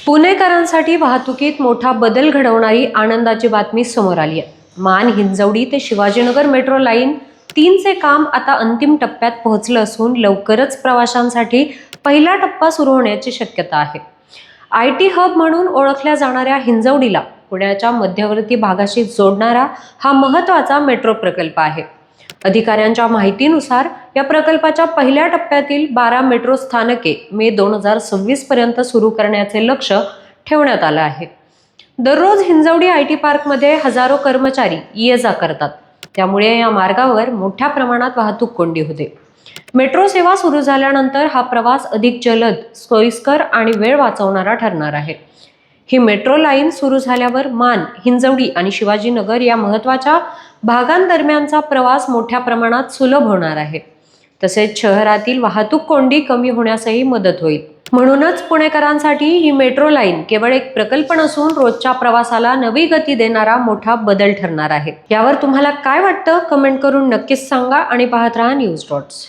पुणेकरांसाठी वाहतुकीत मोठा बदल घडवणारी आनंदाची बातमी समोर आली आहे। मान हिंजवडी ते शिवाजीनगर मेट्रो लाईन 3चे काम आता अंतिम टप्प्यात पोहोचलं असून लवकरच प्रवाशांसाठी पहिला टप्पा सुरू होण्याची शक्यता आहे। IT हब म्हणून ओळखल्या जाणाऱ्या हिंजवडीला पुण्याच्या मध्यवर्ती भागाशी जोडणारा हा महत्त्वाचा मेट्रो प्रकल्प आहे। अधिकाऱ्यांच्या माहितीनुसार या प्रकल्पाच्या पहिल्या टप्प्यातील 12 मेट्रो स्थानके मे 2026 पर्यंत सुरू करण्याचे लक्ष्य ठेवण्यात आलं आहे। दररोज हिंजवडी IT पार्कमध्ये हजारो कर्मचारी ये-जा करतात, त्यामुळे या मार्गावर मोठ्या प्रमाणात वाहतूक कोंडी होते। मेट्रो सेवा सुरू झाल्यानंतर हा प्रवास अधिक जलद, सोयीस्कर आणि वेळ वाचवणारा ठरणार आहे। ही मेट्रो लाईन सुरू झाल्यावर मान, हिंजवडी आणि शिवाजीनगर या महत्त्वाच्या भागांदरम्यानचा प्रवास मोठ्या प्रमाणात सुलभ होणार आहे। तसेच शहरातील वाहतूक कोंडी कमी होण्यासही मदत होईल। म्हणूनच पुणेकरांसाठी ही मेट्रो लाईन केवळ एक प्रकल्प नसून रोजच्या प्रवासाला नवी गती देणारा मोठा बदल ठरणार आहे। यावर तुम्हाला काय वाटतं कमेंट करून नक्कीच सांगा आणि पाहत राहा न्यूज डॉट्स।